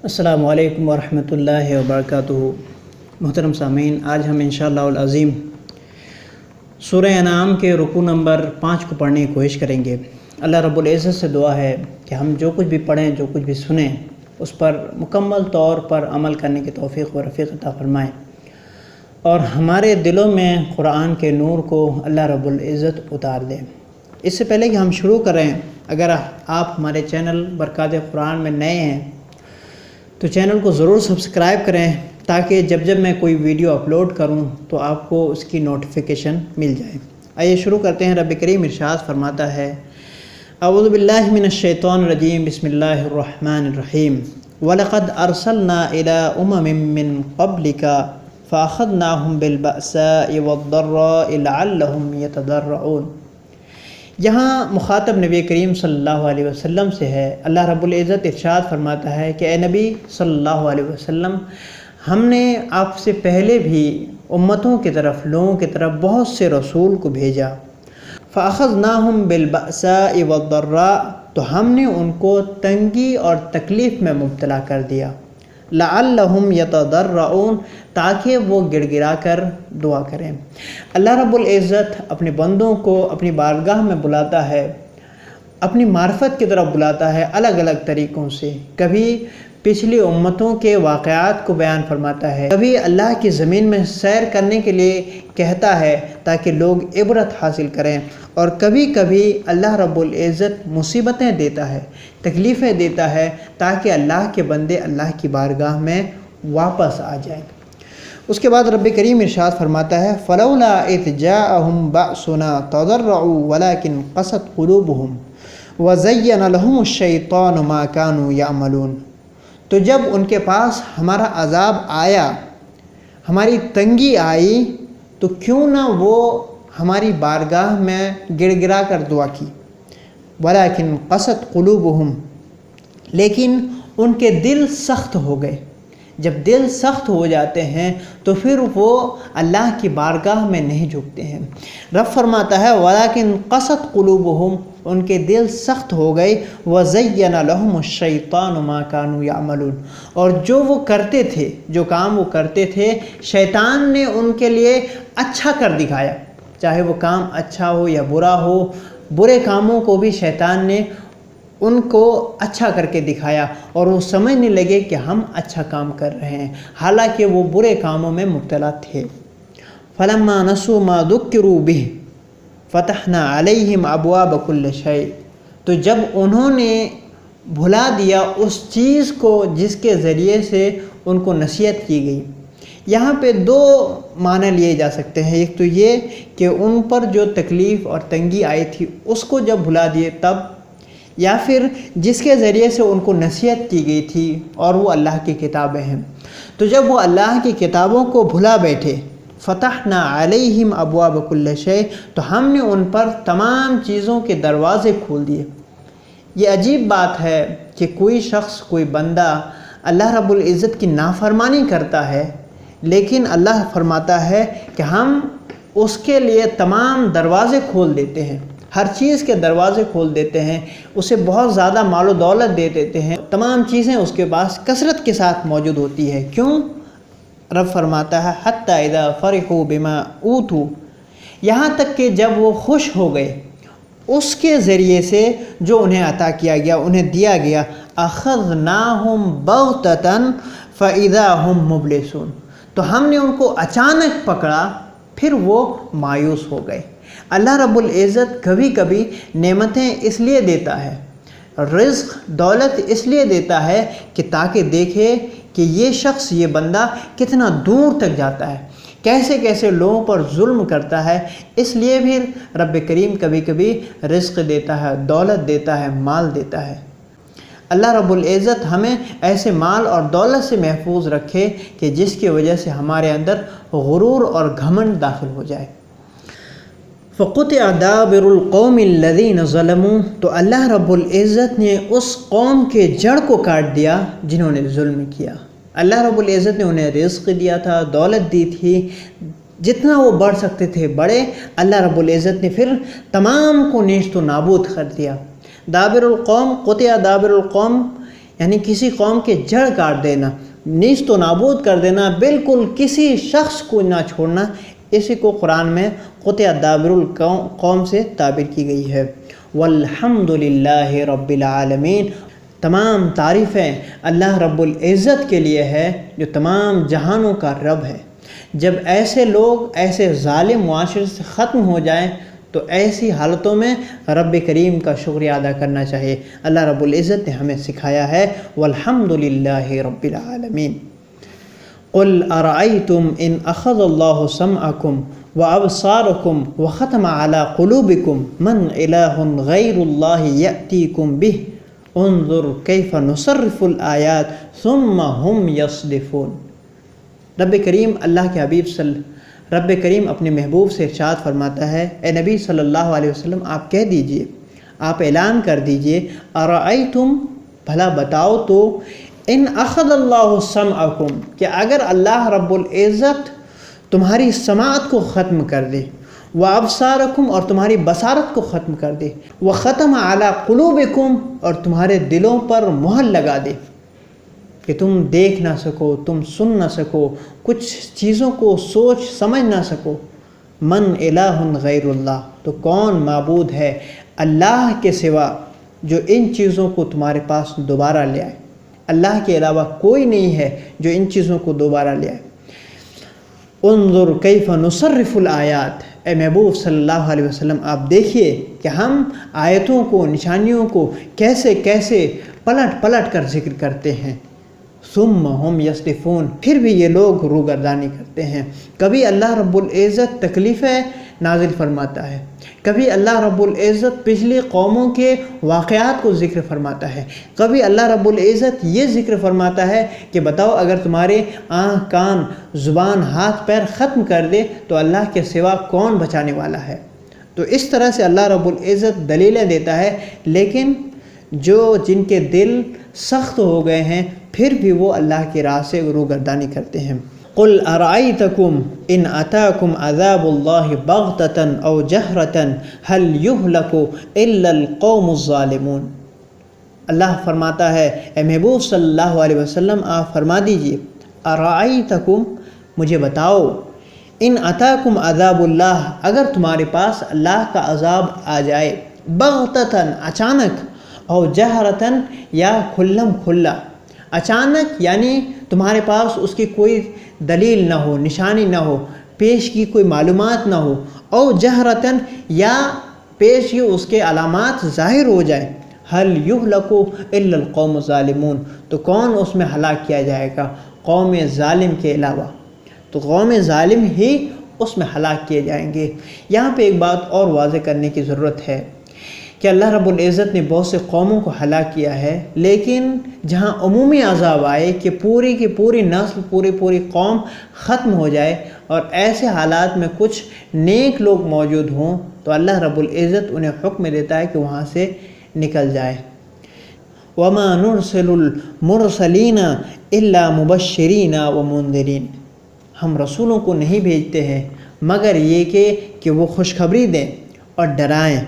السلام علیکم ورحمۃ اللہ وبرکاتہ۔ محترم سامعین، آج ہم انشاءاللہ العظیم سورہ انعام کے رکوع نمبر 5 کو پڑھنے کی کوشش کریں گے۔ اللہ رب العزت سے دعا ہے کہ ہم جو کچھ بھی پڑھیں، جو کچھ بھی سنیں، اس پر مکمل طور پر عمل کرنے کی توفیق و رفیق عطا فرمائیں، اور ہمارے دلوں میں قرآن کے نور کو اللہ رب العزت اتار دے۔ اس سے پہلے کہ ہم شروع کریں، اگر آپ ہمارے چینل برکات قرآن میں نئے ہیں تو چینل کو ضرور سبسکرائب کریں، تاکہ جب میں کوئی ویڈیو اپلوڈ کروں تو آپ کو اس کی نوٹیفیکیشن مل جائے۔ آئیے شروع کرتے ہیں۔ رب کریم ارشاد فرماتا ہے، اعوذ باللہ من الشیطان الرجیم، بسم اللہ الرحمن الرحیم، وَلَقَدْ أَرْسَلْنَا إِلَىٰ أُمَمٍ مِّن قَبْلِكَ فَأَخَذْنَاهُمْ بِالْبَأْسَاءِ وَالضَّرَّاءِ لَعَلَّهُمْ يَتَضَرَّعُونَ۔ یہاں مخاطب نبی کریم صلی اللہ علیہ وسلم سے ہے۔ اللہ رب العزت ارشاد فرماتا ہے کہ اے نبی صلی اللہ علیہ وسلم، ہم نے آپ سے پہلے بھی امتوں کی طرف، لوگوں کی طرف بہت سے رسول کو بھیجا۔ فَأَخَذْنَاهُمْ بِالْبَأْسَاءِ وَالضَّرَّاءِ، تو ہم نے ان کو تنگی اور تکلیف میں مبتلا کر دیا۔ لَعَلَّهُمْ يَتَضَرَّعُونَ، تاکہ وہ گڑ گڑا کر دعا کریں۔ اللہ رب العزت اپنے بندوں کو اپنی بارگاہ میں بلاتا ہے، اپنی معرفت کی طرف بلاتا ہے الگ الگ طریقوں سے۔ کبھی پچھلی امتوں کے واقعات کو بیان فرماتا ہے، کبھی اللہ کی زمین میں سیر کرنے کے لیے کہتا ہے تاکہ لوگ عبرت حاصل کریں، اور کبھی کبھی اللہ رب العزت مصیبتیں دیتا ہے، تکلیفیں دیتا ہے، تاکہ اللہ کے بندے اللہ کی بارگاہ میں واپس آ جائیں۔ اس کے بعد رب کریم ارشاد فرماتا ہے، فَلَوْلَا إِذْ جَاءَهُمْ بَأْسُنَا تَضَرَّعُوا وَلَكِنْ قَسَتْ قُلُوبُهُمْ وَزَيَّنَ لَهُمُ الشَّيْطَانُ مَا كَانُوا يَعْمَلُونَ۔ تو جب ان کے پاس ہمارا عذاب آیا، ہماری تنگی آئی، تو کیوں نہ وہ ہماری بارگاہ میں گڑ گڑا کر دعا کی۔ وَلَكِنْ قَسَتْ قُلُوبُهُمْ، لیکن ان کے دل سخت ہو گئے۔ جب دل سخت ہو جاتے ہیں تو پھر وہ اللہ کی بارگاہ میں نہیں جھکتے ہیں۔ رب فرماتا ہے، وَلَكِنْ قَسَتْ قُلُوبُهُمْ، ان کے دل سخت ہو گئے۔ وَزَيَّنَ لَهُمُ الشَّيْطَانُ مَا كَانُوا يَعْمَلُونَ، اور جو وہ کرتے تھے، جو کام وہ کرتے تھے، شیطان نے ان کے لیے اچھا کر دکھایا۔ چاہے وہ کام اچھا ہو یا برا ہو، برے کاموں کو بھی شیطان نے ان کو اچھا کر کے دکھایا، اور وہ سمجھنے لگے کہ ہم اچھا کام کر رہے ہیں، حالانکہ وہ برے کاموں میں مبتلا تھے۔ فَلَمَّا نَسُوا مَا ذُكِّرُوا بِهِ فَتَحْنَا عَلَيْهِمْ أَبْوَابَ كُلِّ شَيْءٍ، تو جب انہوں نے بھلا دیا اس چیز کو جس کے ذریعے سے ان کو نصیحت کی گئی۔ یہاں پہ دو معنی لیے جا سکتے ہیں، ایک تو یہ کہ ان پر جو تکلیف اور تنگی آئی تھی اس کو جب بھلا دیے تب، یا پھر جس کے ذریعے سے ان کو نصیحت کی گئی تھی، اور وہ اللہ کی کتابیں ہیں۔ تو جب وہ اللہ کی کتابوں کو بھلا بیٹھے، فتحنا علیہم ابواب کل شیء، تو ہم نے ان پر تمام چیزوں کے دروازے کھول دیے۔ یہ عجیب بات ہے کہ کوئی شخص، کوئی بندہ اللہ رب العزت کی نافرمانی کرتا ہے، لیکن اللہ فرماتا ہے کہ ہم اس کے لیے تمام دروازے کھول دیتے ہیں، ہر چیز کے دروازے کھول دیتے ہیں، اسے بہت زیادہ مال و دولت دے دیتے ہیں، تمام چیزیں اس کے پاس کثرت کے ساتھ موجود ہوتی ہے۔ کیوں؟ رب فرماتا ہے، حتی اذا فرحوا بما اوتوا، یہاں تک کہ جب وہ خوش ہو گئے اس کے ذریعے سے جو انہیں عطا کیا گیا، انہیں دیا گیا، اخذناہم بغتۃ فاذا ہم مبلسون، تو ہم نے ان کو اچانک پکڑا، پھر وہ مایوس ہو گئے۔ اللہ رب العزت کبھی کبھی نعمتیں اس لیے دیتا ہے، رزق، دولت اس لیے دیتا ہے کہ تاکہ دیکھے کہ یہ شخص، یہ بندہ کتنا دور تک جاتا ہے، کیسے کیسے لوگوں پر ظلم کرتا ہے۔ اس لیے بھی رب کریم کبھی کبھی رزق دیتا ہے، دولت دیتا ہے، مال دیتا ہے۔ اللہ رب العزت ہمیں ایسے مال اور دولت سے محفوظ رکھے کہ جس کی وجہ سے ہمارے اندر غرور اور گھمنڈ داخل ہو جائے۔ فَقُطِعَ دَابِرُ الْقَوْمِ الَّذِينَ ظَلَمُوا، تو اللہ رب العزت نے اس قوم کے جڑ کو کاٹ دیا جنہوں نے ظلم کیا۔ اللہ رب العزت نے انہیں رزق دیا تھا، دولت دی تھی، جتنا وہ بڑھ سکتے تھے بڑے، اللہ رب العزت نے پھر تمام کو نیست و نابود کر دیا۔ دابر القوم، قطع دابر القوم، یعنی کسی قوم کے جڑ کاٹ دینا، نیست و نابود کر دینا، بالکل کسی شخص کو نہ چھوڑنا، اسی کو قرآن میں قطع دابر القوم سے تعبیر کی گئی ہے۔ والحمد للہ رب العالمین، تمام تعریفیں اللہ رب العزت کے لیے ہے جو تمام جہانوں کا رب ہے۔ جب ایسے لوگ ایسے ظالم معاشرے سے ختم ہو جائیں تو ایسی حالتوں میں رب کریم کا شکریہ ادا کرنا چاہیے۔ اللہ رب العزت نے ہمیں سکھایا ہے والحمد للہ رب العالمین۔ قل ارأیتم ان اخذ اللہ سمعکم وابصارکم وختم علی قلوبکم من الہ غیر اللہ یأتیکم بہ انظر کیف نصرف الآیات ثم ہم یصدفون۔ رب کریم اپنے محبوب سے ارشاد فرماتا ہے، اے نبی صلی اللہ علیہ وسلم آپ کہہ دیجئے، آپ اعلان کر دیجئے، ارأیتم بھلا بتاؤ تو، ان اخذ اللہ سمعکم کہ اگر اللہ رب العزت تمہاری سماعت کو ختم کر دے، وابصارکم اور تمہاری بصارت کو ختم کر دے، وختم علی قلوبکم اور تمہارے دلوں پر مہر لگا دے کہ تم دیکھ نہ سکو، تم سن نہ سکو، کچھ چیزوں کو سوچ سمجھ نہ سکو، من الہ غیر اللہ تو کون معبود ہے اللہ کے سوا جو ان چیزوں کو تمہارے پاس دوبارہ لے آئے۔ اللہ کے علاوہ کوئی نہیں ہے جو ان چیزوں کو دوبارہ لے آئے۔ انظر کیف نصرف الآیات، اے محبوب صلی اللہ علیہ وسلم آپ دیکھیے کہ ہم آیتوں کو، نشانیوں کو کیسے کیسے پلٹ پلٹ کر ذکر کرتے ہیں۔ ثم ہم یصدفون، پھر بھی یہ لوگ روگردانی کرتے ہیں۔ کبھی اللہ رب العزت تکلیفیں نازل فرماتا ہے، کبھی اللہ رب العزت پچھلی قوموں کے واقعات کو ذکر فرماتا ہے، کبھی اللہ رب العزت یہ ذکر فرماتا ہے کہ بتاؤ اگر تمہارے آنکھ، کان، زبان، ہاتھ، پیر ختم کر دے تو اللہ کے سوا کون بچانے والا ہے۔ تو اس طرح سے اللہ رب العزت دلیلیں دیتا ہے، لیکن جن کے دل سخت ہو گئے ہیں پھر بھی وہ اللہ کی راہ سے روگردانی کرتے ہیں۔ قل ارأیتکم ان اتاکم عذاب اللہ بغتۃ او جہرۃ هل یہلک الا القوم الظالمون۔ اللہ فرماتا ہے، اے محبوب صلی اللہ علیہ وسلم آپ فرما دیجئے، ارأیتکم مجھے بتاؤ، ان اتاکم عذاب اللہ اگر تمہارے پاس اللہ کا عذاب آ جائے، بغتۃ اچانک، او جہرتاً یا کھلم کھلا۔ اچانک یعنی تمہارے پاس اس کی کوئی دلیل نہ ہو، نشانی نہ ہو، پیش کی کوئی معلومات نہ ہو، او جہرتاً یا پیش کی اس کے علامات ظاہر ہو جائیں، هل یہلک الا القوم الظالمون تو کون اس میں ہلاک کیا جائے گا قوم ظالم کے علاوہ، تو قوم ظالم ہی اس میں ہلاک کیے جائیں گے۔ یہاں پہ ایک بات اور واضح کرنے کی ضرورت ہے کہ اللہ رب العزت نے بہت سے قوموں کو ہلاک کیا ہے، لیکن جہاں عمومی عذاب آئے کہ پوری کی پوری نسل، پوری قوم ختم ہو جائے اور ایسے حالات میں کچھ نیک لوگ موجود ہوں تو اللہ رب العزت انہیں حکم دیتا ہے کہ وہاں سے نکل جائے۔ وَمَا نُرْسِلُ الْمُرْسَلِينَ إِلَّا مُبَشِّرِينَ وَمُنذِرِينَ، ہم رسولوں کو نہیں بھیجتے ہیں مگر یہ کہ وہ خوشخبری دیں اور ڈرائیں۔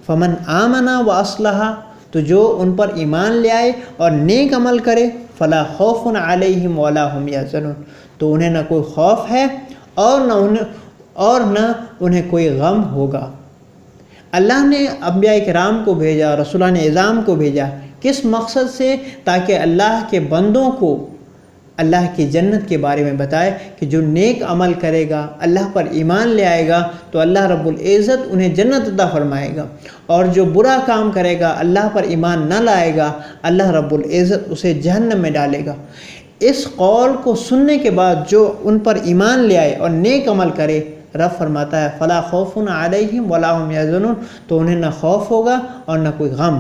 فمن آمن و اصلح تو جو ان پر ایمان لے آئے اور نیک عمل کرے، فلا خوف علیہم ولا هم یحزنون تو انہیں نہ کوئی خوف ہے اور نہ انہیں کوئی غم ہوگا۔ اللہ نے انبیاء کرام کو بھیجا، رسولان اعظام کو بھیجا، کس مقصد سے؟ تاکہ اللہ کے بندوں کو اللہ کی جنت کے بارے میں بتائے کہ جو نیک عمل کرے گا، اللہ پر ایمان لے آئے گا تو اللہ رب العزت انہیں جنت عطا فرمائے گا، اور جو برا کام کرے گا، اللہ پر ایمان نہ لائے گا، اللہ رب العزت اسے جہنم میں ڈالے گا۔ اس قول کو سننے کے بعد جو ان پر ایمان لے آئے اور نیک عمل کرے، رب فرماتا ہے فلا خوف علیہم ولا هم یحزنون تو انہیں نہ خوف ہوگا اور نہ کوئی غم۔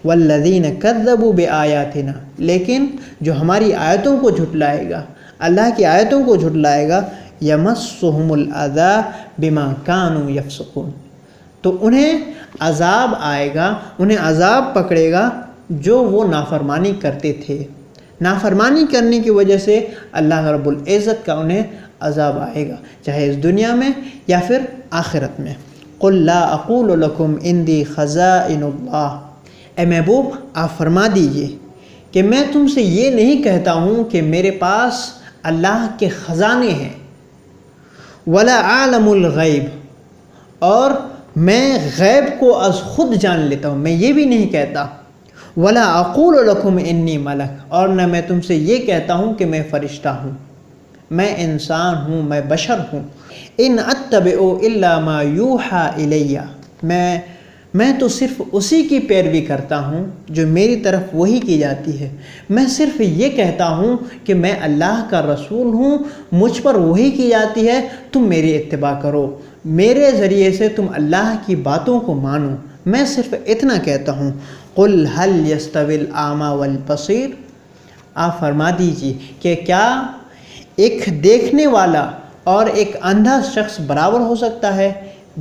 والذین کذبوا بآیاتنا لیکن جو ہماری آیتوں کو جھٹلائے گا، اللہ کی آیتوں کو جھٹلائے گا، یمسہم العذاب بما کانوا یفسقون تو انہیں عذاب آئے گا، انہیں عذاب پکڑے گا جو وہ نافرمانی کرتے تھے۔ نافرمانی کرنے کی وجہ سے اللہ رب العزت کا انہیں عذاب آئے گا، چاہے اس دنیا میں یا پھر آخرت میں۔ قل لا اقول لکم عندی خزائن اللہ، اے محبوب آپ فرما دیجئے کہ میں تم سے یہ نہیں کہتا ہوں کہ میرے پاس اللہ کے خزانے ہیں، ولا عالم الغیب، اور میں غیب کو از خود جان لیتا ہوں، میں یہ بھی نہیں کہتا، ولا اقول لکم انی ملک، اور نہ میں تم سے یہ کہتا ہوں کہ میں فرشتہ ہوں، میں انسان ہوں، میں بشر ہوں، ان اتبع الا ما یوحى الی، میں تو صرف اسی کی پیروی کرتا ہوں جو میری طرف وحی کی جاتی ہے، میں صرف یہ کہتا ہوں کہ میں اللہ کا رسول ہوں، مجھ پر وحی کی جاتی ہے، تم میری اتباع کرو، میرے ذریعے سے تم اللہ کی باتوں کو مانو، میں صرف اتنا کہتا ہوں۔ قل هل يستوي الاعمى والبصير، آپ فرما دیجیے کہ کیا ایک دیکھنے والا اور ایک اندھا شخص برابر ہو سکتا ہے؟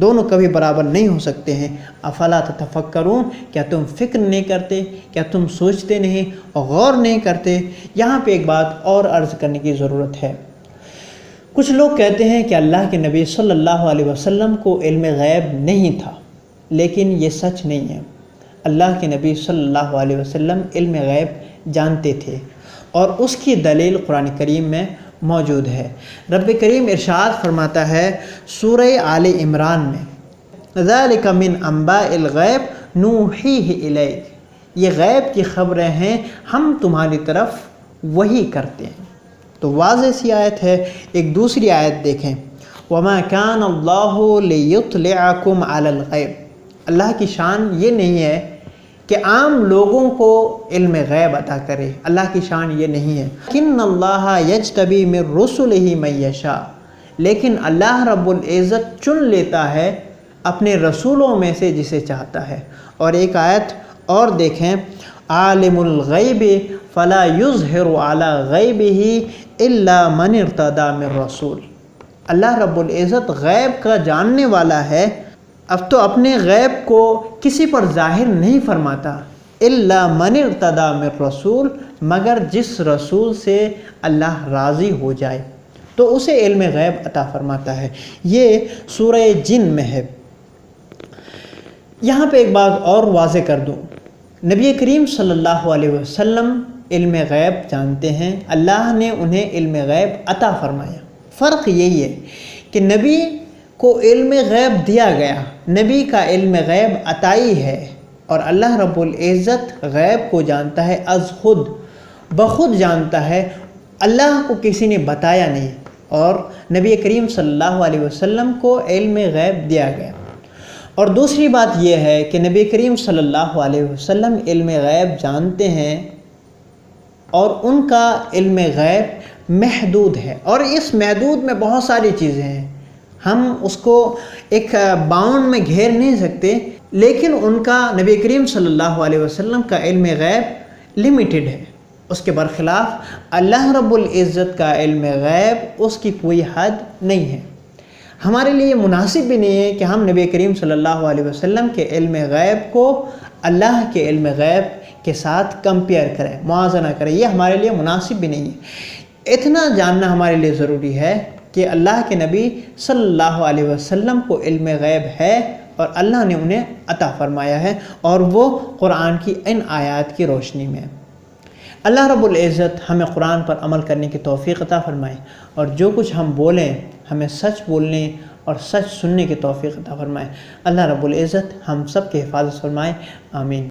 دونوں کبھی برابر نہیں ہو سکتے ہیں۔ افلا تتفکرون، کیا تم فکر نہیں کرتے، کیا تم سوچتے نہیں اور غور نہیں کرتے؟ یہاں پہ ایک بات اور عرض کرنے کی ضرورت ہے۔ کچھ لوگ کہتے ہیں کہ اللہ کے نبی صلی اللہ علیہ وسلم کو علم غیب نہیں تھا، لیکن یہ سچ نہیں ہے۔ اللہ کے نبی صلی اللہ علیہ وسلم علم غیب جانتے تھے، اور اس کی دلیل قرآن کریم میں موجود ہے۔ رب کریم ارشاد فرماتا ہے سورہ آل عمران میں، ذالک من انباء الغیب نوحیہ الیک، یہ غیب کی خبریں ہیں، ہم تمہاری طرف وحی کرتے ہیں۔ تو واضح سی آیت ہے۔ ایک دوسری آیت دیکھیں، وما کان اللہ لیطلعکم علی الغیب، اللہ کی شان یہ نہیں ہے کہ عام لوگوں کو علم غیب عطا کرے، اللہ کی شان یہ نہیں ہے۔ کن اللہ یجتبی من رسلہ من یشاء، لیکن اللہ رب العزت چن لیتا ہے اپنے رسولوں میں سے جسے چاہتا ہے۔ اور ایک آیت اور دیکھیں، عالم الغیب فلا یظہر علی غیبہ الا من ارتضی من رسول، اللہ رب العزت غیب کا جاننے والا ہے، اب تو اپنے غیب کو کسی پر ظاہر نہیں فرماتا، الا من ارتضی من رسول، مگر جس رسول سے اللہ راضی ہو جائے تو اسے علم غیب عطا فرماتا ہے۔ یہ سورہ جن میں ہے۔ یہاں پہ ایک بات اور واضح کر دوں، نبی کریم صلی اللہ علیہ وسلم علم غیب جانتے ہیں، اللہ نے انہیں علم غیب عطا فرمایا۔ فرق یہی ہے کہ نبی کو علم غیب دیا گیا، نبی کا علم غیب عطائی ہے، اور اللہ رب العزت غیب کو جانتا ہے، از خود بخود جانتا ہے، اللہ کو کسی نے بتایا نہیں، اور نبی کریم صلی اللہ علیہ وسلم کو علم غیب دیا گیا۔ اور دوسری بات یہ ہے کہ نبی کریم صلی اللہ علیہ وسلم علم غیب جانتے ہیں، اور ان کا علم غیب محدود ہے، اور اس محدود میں بہت ساری چیزیں ہیں، ہم اس کو ایک باؤنڈ میں گھیر نہیں سکتے، لیکن ان کا نبی کریم صلی اللہ علیہ وسلم کا علم غیب لمیٹڈ ہے۔ اس کے برخلاف اللہ رب العزت کا علم غیب اس کی کوئی حد نہیں ہے۔ ہمارے لیے مناسب بھی نہیں ہے کہ ہم نبی کریم صلی اللہ علیہ وسلم کے علم غیب کو اللہ کے علم غیب کے ساتھ کمپیئر کریں، موازنہ کریں، یہ ہمارے لیے مناسب بھی نہیں ہے۔ اتنا جاننا ہمارے لیے ضروری ہے کہ اللہ کے نبی صلی اللہ علیہ وسلم کو علم غیب ہے، اور اللہ نے انہیں عطا فرمایا ہے، اور وہ قرآن کی ان آیات کی روشنی میں۔ اللہ رب العزت ہمیں قرآن پر عمل کرنے کی توفیق عطا فرمائے، اور جو کچھ ہم بولیں ہمیں سچ بولنے اور سچ سننے کی توفیق عطا فرمائے۔ اللہ رب العزت ہم سب کی حفاظت فرمائے، آمین۔